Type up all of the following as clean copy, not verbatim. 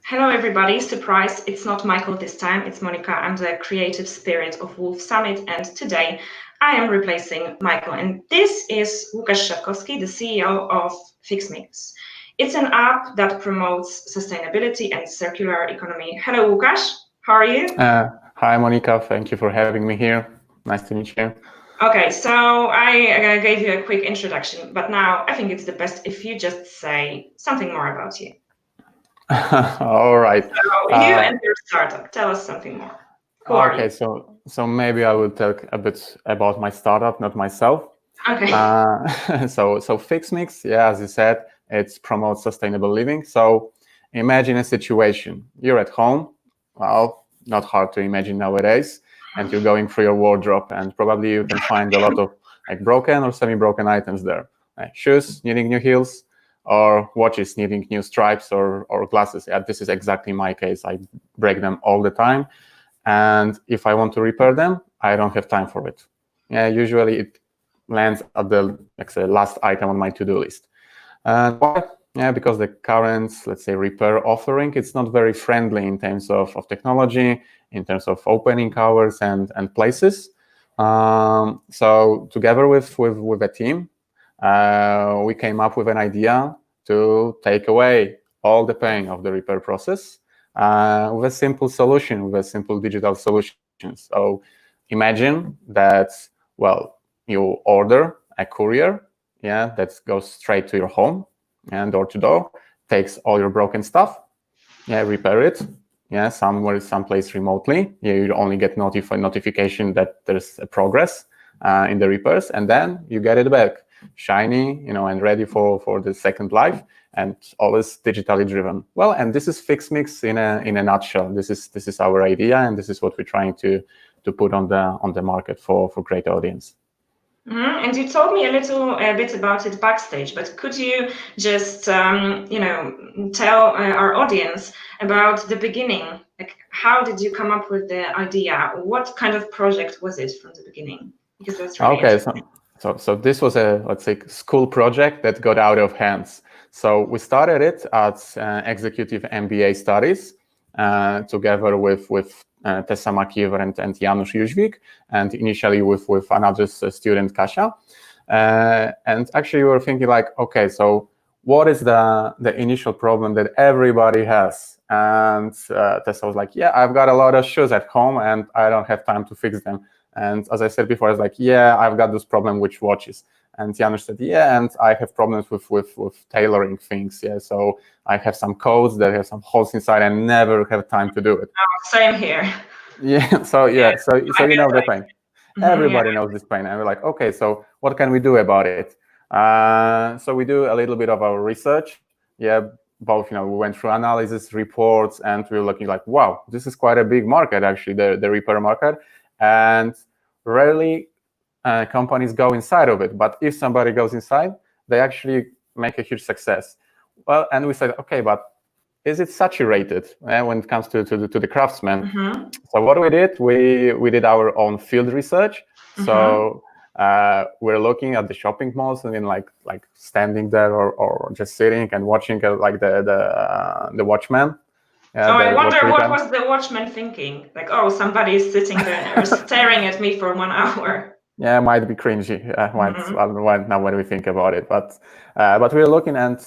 Hello everybody, surprise, it's not Michael this time, it's Monica. I'm the creative spirit of Wolf Summit, and today I am replacing Michael. And this is Lukasz Szadkowski, the CEO of FixMix. It's an app that promotes sustainability and circular economy. Hello Lukasz, how are you? Hi Monica, thank you for having me here. Nice to meet you. Okay, so I gave you a quick introduction, but now I think it's the best if you just say something more about you. All right. So you and your startup, tell us something more. Who are you? So maybe I will talk a bit about my startup, not myself. Okay. So FixMix, yeah, as you said, it promotes sustainable living. So imagine a situation: you're at home. Well, not hard to imagine nowadays, and you're going through your wardrobe, and probably you can find a lot of like broken or semi-broken items there. Shoes needing new heels, or watches needing new stripes, or glasses. Yeah, this is exactly my case. I break them all the time, and if I want to repair them, I don't have time for it. Yeah, usually it lands at the last item on my to-do list. And why? Yeah, because the current, let's say, repair offering, it's not very friendly in terms of technology, in terms of opening hours and places. So together with a team, we came up with an idea to take away all the pain of the repair process with a simple solution, with a simple digital solution. So imagine that, well, you order a courier, yeah, that goes straight to your home and door to door, takes all your broken stuff, yeah, repair it, yeah, someplace remotely. You only get notification that there's a progress in the repairs, and then you get it back, shiny, and ready for the second life, and always digitally driven. Well, and this is FixMix in a nutshell. This is our idea, and this is what we're trying to put on the market for great audience. And you told me a little bit about it backstage, but could you just, tell our audience about the beginning? Like, how did you come up with the idea? What kind of project was it from the beginning? Because that's really interesting. So this was a, let's say, school project that got out of hands. So we started it at executive MBA studies together with Tessa Makiewer and Janusz Jóźwik, and initially with another student, Kasia. And actually we were thinking like, okay, so what is the initial problem that everybody has? And Tessa was like, yeah, I've got a lot of shoes at home and I don't have time to fix them. And as I said before, I was like, yeah, I've got this problem with watches. And Janusz said, yeah, and I have problems with tailoring things. Yeah, so I have some coats that have some holes inside and never have time to do it. Oh, same here. Yeah, so you know the pain. Everybody knows this pain. And we're like, okay, so what can we do about it? So we do a little bit of our research. Yeah, both, we went through analysis, reports, and we were looking like, wow, this is quite a big market, actually, the repair market. And rarely companies go inside of it, but if somebody goes inside, they actually make a huge success. Well, and we said, okay, but is it saturated when it comes to the craftsmen? So what we did, we did our own field research. So we're looking at the shopping malls and then like standing there or just sitting and watching like the watchman. I wonder what was the watchman thinking? Like, oh, somebody is sitting there or staring at me for 1 hour. Yeah, it might be cringy. Now when we think about it, but we're looking, and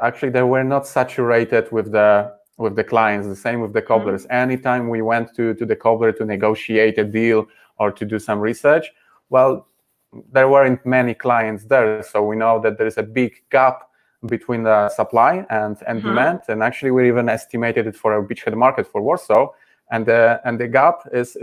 actually they were not saturated with the clients. The same with the cobblers. Anytime we went to the cobbler to negotiate a deal or to do some research, well, there weren't many clients there, so we know that there is a big gap between the supply and demand. And actually, we even estimated it for a beachhead market for Warsaw, and the gap is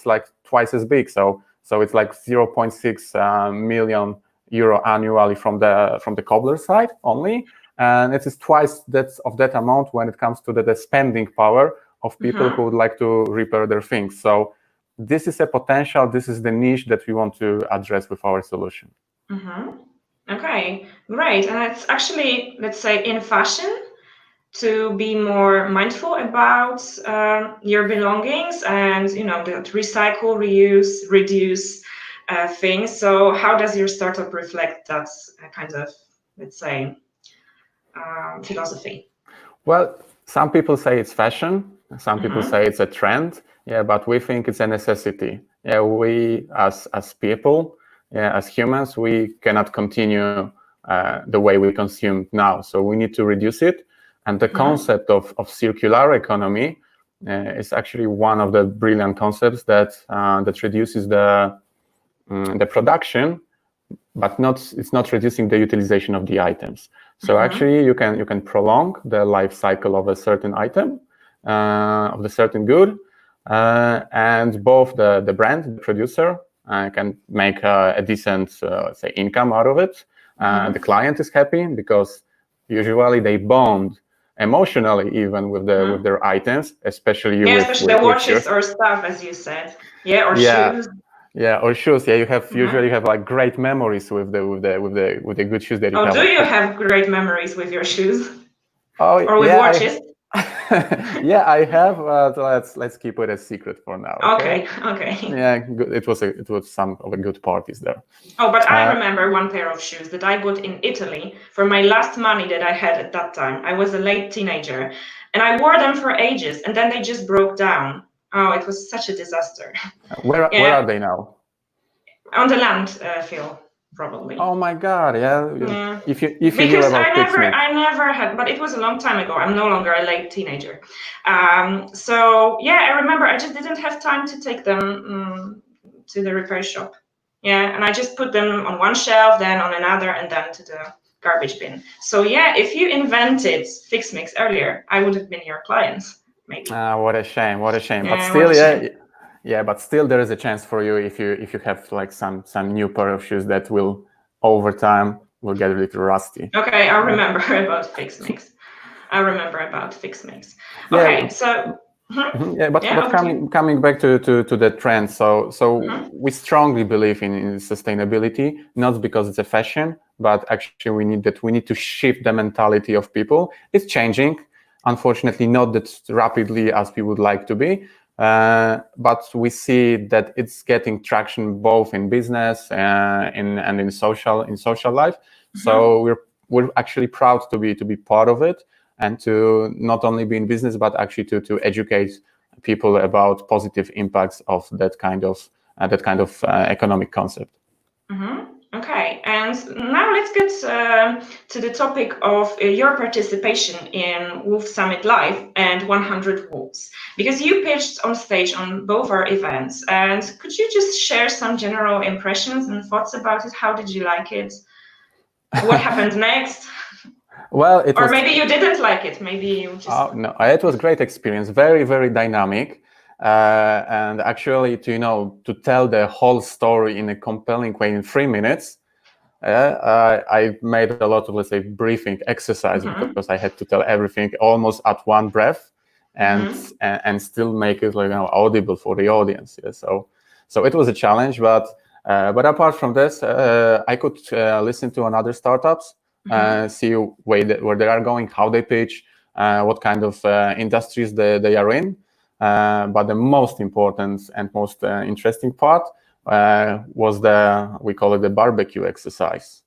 like twice as big. So it's like 0.6 million euro annually from the cobbler side only, and it is twice of that amount when it comes to the spending power of people who would like to repair their things. So this is a potential. This is the niche that we want to address with our solution. Okay, great. And it's actually, let's say, in fashion to be more mindful about your belongings and that recycle, reuse, reduce things. So how does your startup reflect that kind of, let's say, philosophy? Well, Some people say it's fashion. Some people say it's a trend. Yeah, but we think it's a necessity. Yeah, we as people, yeah, as humans, we cannot continue the way we consume now. So we need to reduce it. And the concept of circular economy is actually one of the brilliant concepts that reduces the production, but it's not reducing the utilization of the items. So actually, you can prolong the life cycle of a certain item, of the certain good, and both the brand, the producer, can make a decent, say, income out of it. The client is happy because usually they bond emotionally even with their items, especially especially the watches or stuff, as you said, or shoes. Yeah, or shoes. Yeah, you have usually have like great memories with the good shoes that you have. Do you have great memories with your shoes? Oh, or with watches? Yeah, I have. Let's keep it a secret for now. Okay. Yeah, good. It was some of the good parties there. Oh, but I remember one pair of shoes that I bought in Italy for my last money that I had at that time. I was a late teenager, and I wore them for ages, and then they just broke down. Oh, it was such a disaster. Where are they now? On the landfill, probably. Oh my God! Yeah. If you because knew about FixMix. I never had, but it was a long time ago. I'm no longer a late teenager. So yeah, I remember I just didn't have time to take them to the repair shop. Yeah, and I just put them on one shelf, then on another, and then to the garbage bin. So yeah, if you invented FixMix earlier, I would have been your client, maybe. What a shame! What a shame! Yeah, but still, yeah, but still, there is a chance for you if you have like some new pair of shoes that will over time will get a little rusty. Okay, I remember about FixMix. Okay, so. Yeah, but coming back to the trend, so we strongly believe in sustainability, not because it's a fashion, but actually we need to shift the mentality of people. It's changing, unfortunately, not that rapidly as we would like to be, but we see that it's getting traction both in business and in social life. So we're actually proud to be part of it, and to not only be in business, but actually to educate people about positive impacts of that kind of economic concept. Okay, and now let's get to the topic of your participation in Wolf Summit Live and 100 Wolves, because you pitched on stage on both our events. And could you just share some general impressions and thoughts about it? How did you like it? What happened next? Well, maybe you didn't like it. Maybe you just. Oh no, it was a great experience. Very, very dynamic, and actually, to tell the whole story in a compelling way in 3 minutes, I made a lot of, let's say, briefing exercise because I had to tell everything almost at one breath, and still make it audible for the audience. Yeah? So it was a challenge, but apart from this, I could listen to another startups. See where they are going, how they pitch, what kind of industries they are in. But the most important and most interesting part was we call it the barbecue exercise.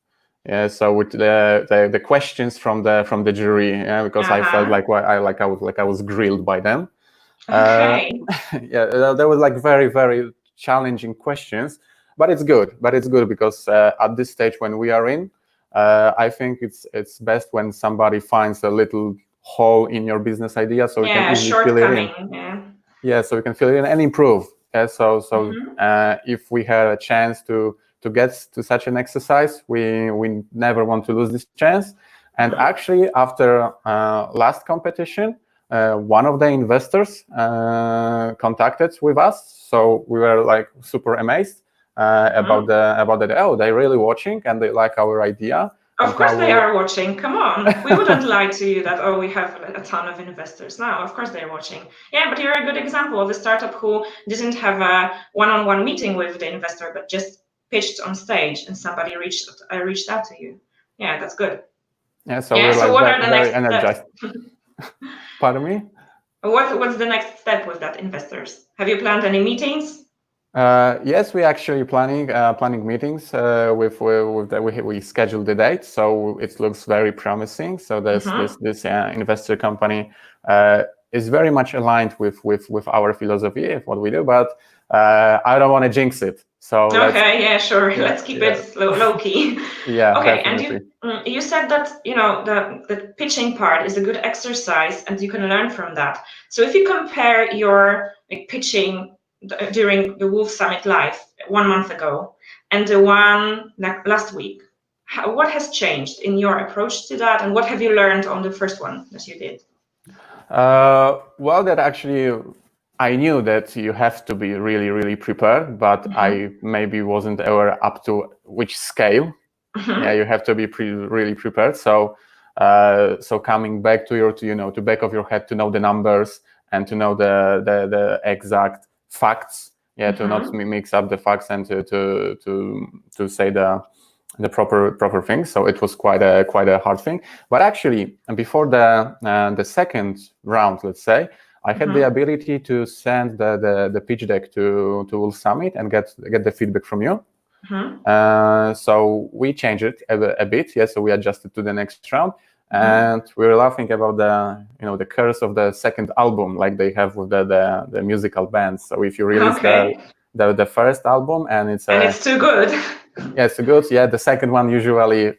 Yeah, so with the questions from the jury, because I felt like I was grilled by them. Okay. Yeah, there was like very, very challenging questions, but it's good. Because at this stage when we are in. I think it's best when somebody finds a little hole in your business idea, so we can easily fill it in. Yeah, so we can fill it in and improve. Yeah, so if we had a chance to get to such an exercise, we never want to lose this chance. And actually, after last competition, one of the investors contacted with us, so we were like super amazed. About the oh, they're really watching and they like our idea. Of course they are watching. Come on, we wouldn't lie to you that we have a ton of investors now. Of course they're watching. Yeah, but you're a good example of a startup who didn't have a one-on-one meeting with the investor, but just pitched on stage and somebody reached out to you. Yeah, that's good. Yeah, so we're like what are the very next energized. Pardon me? What's the next step with that investors? Have you planned any meetings? Yes, we actually planning meetings we scheduled the date, so it looks very promising. So this investor company is very much aligned with our philosophy of what we do, but I don't want to jinx it. So okay, yeah, sure. Let's keep it low key. Yeah, okay, definitely. and you said that the pitching part is a good exercise, and you can learn from that. So if you compare your pitching during the Wolf Summit Live 1 month ago and the one last week, what has changed in your approach to that, and what have you learned on the first one that you did? Well, that actually, I knew that you have to be really, really prepared, but I maybe wasn't aware up to which scale. Yeah, you have to be really prepared. So, so coming back to to back of your head, to know the numbers and to know the exact facts. Yeah, to not mix up the facts and to say the proper things. So it was quite a hard thing. But actually, before the second round, let's say, I had the ability to send the pitch deck to Wolf Summit and get the feedback from you. So we changed it a bit. Yeah, so we adjusted to the next round, and we were laughing about the curse of the second album, like they have with the musical bands. So if you release the first album and it's too good. Yeah, it's too good. Yeah, the second one usually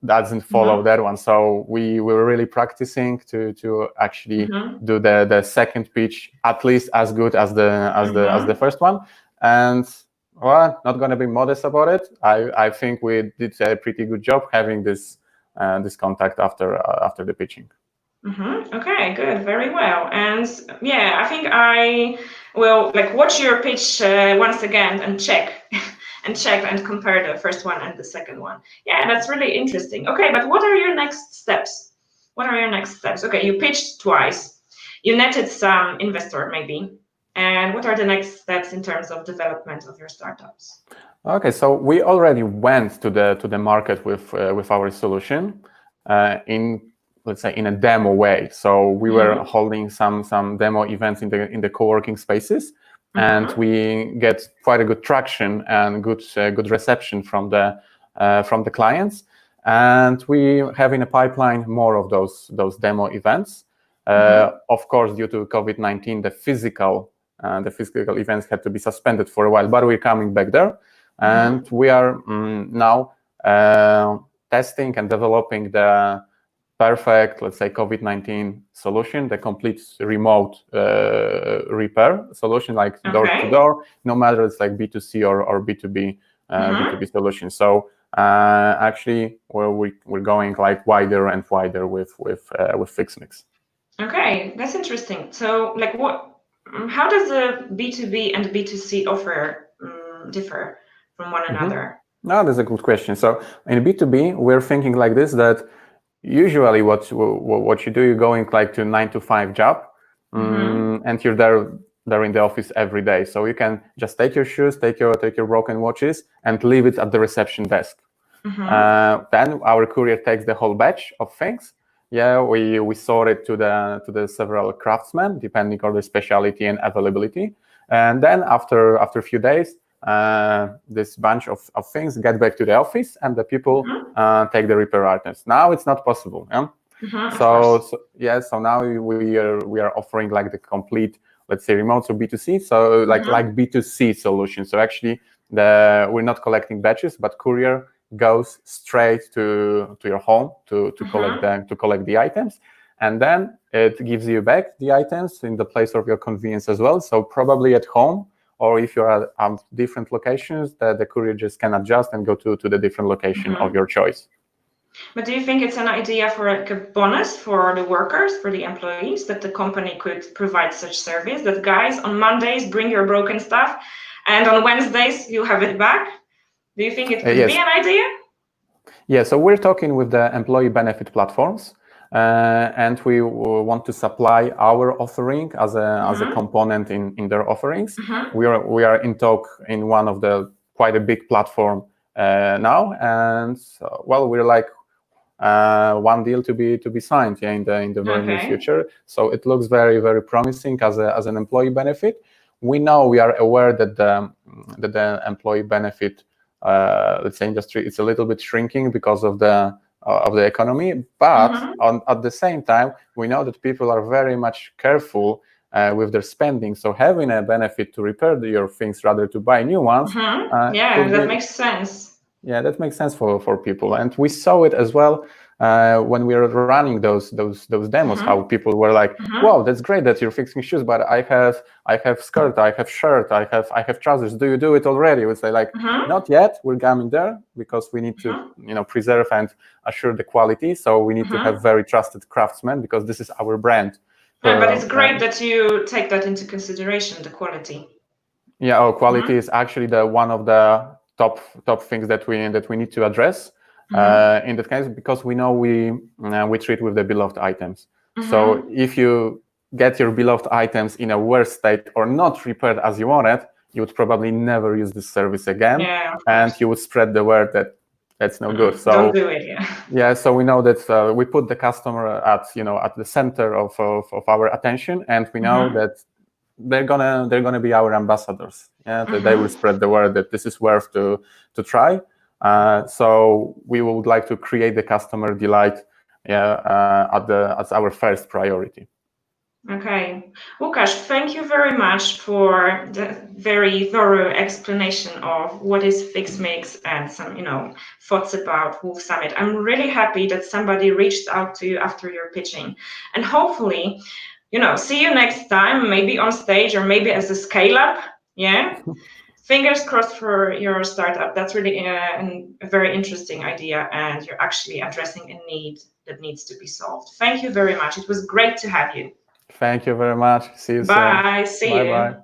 doesn't follow that one. So we were really practicing to actually do the second pitch at least as good as the first one. And well, not going to be modest about it. I think we did a pretty good job having this contact after the pitching. Okay, good, very well. And yeah, I think I will watch your pitch once again and check and compare the first one and the second one. Yeah, that's really interesting. Okay, but what are your next steps? Okay, you pitched twice. You netted some investor maybe. And what are the next steps in terms of development of your startups? Okay, so we already went to the market with our solution in, let's say, in a demo way. So we were holding some demo events in the co-working spaces, and we get quite a good traction and good reception from the clients. And we have in a pipeline more of those demo events. Of course, due to COVID-19, the physical events had to be suspended for a while, but we're coming back there. And we are now testing and developing the perfect, let's say, COVID-19 solution, the complete remote repair solution, like door to door, no matter it's like B2C or B2B B2B solution. So actually, we're going like wider and wider with FixMix. Okay, that's interesting. So how does the B2B and B2C offer differ from one another? No, that's a good question. So in B2B, we're thinking like this, that usually what you do, you're going like to 9-to-5 job, and you're there in the office every day. So you can just take your shoes, take your broken watches, and leave it at the reception desk. Then our courier takes the whole batch of things. Yeah, we sort it to the several craftsmen, depending on the specialty and availability. And then after a few days, this bunch of things get back to the office, and the people take the repair items. Now it's not possible. Yeah? So now we are offering like the complete, let's say, remote, so B2C, so like B2C solution. So actually, we're not collecting batches, but courier goes straight to your home to collect the items, and then it gives you back the items in the place of your convenience as well. So probably at home, or if you're at different locations, the courier just can adjust and go to the different location of your choice. But do you think it's an idea for like a bonus for the workers, for the employees, that the company could provide such service, that guys on Mondays bring your broken stuff and on Wednesdays you have it back? Do you think it could be an idea? Yeah, so we're talking with the employee benefit platforms, and we want to supply our offering as a component in their offerings. We are in talk in one of the quite a big platform now, and well, we're like one deal to be signed in the very near future. So it looks very, very promising as an employee benefit. we know, we are aware that the employee benefit, let's say, industry is a little bit shrinking because of the economy, but at the same time, we know that people are very much careful with their spending. So having a benefit to repair your things rather to buy new ones, yeah, that makes sense. Yeah, that makes sense for people, and we saw it as well when we were running those demos. How people were like, "Wow, that's great that you're fixing shoes, but I have skirt, I have shirt, I have trousers. Do you do it already?" We say like, "Not yet. We're coming there because we need to preserve and assure the quality. So we need to have very trusted craftsmen because this is our brand." Yeah, but it's great that you take that into consideration, the quality. Yeah, quality is actually one of the top things that we need to address in that case, because we know we treat with the beloved items. So if you get your beloved items in a worse state or not repaired as you wanted, you would probably never use this service again, and you would spread the word that that's no good. So don't do it. Yeah, so we know that we put the customer at the center of our attention, and we know that they're gonna be our ambassadors. Yeah, that they will spread the word that this is worth to try. So we would like to create the customer delight, as our first priority. Okay, Lukasz, thank you very much for the very thorough explanation of what is FixMix and some thoughts about Wolf Summit. I'm really happy that somebody reached out to you after your pitching, and hopefully see you next time, maybe on stage or maybe as a scale-up. Yeah. Fingers crossed for your startup. That's really a very interesting idea, and you're actually addressing a need that needs to be solved. Thank you very much. It was great to have you. Thank you very much. See you soon. Bye. See you. Bye.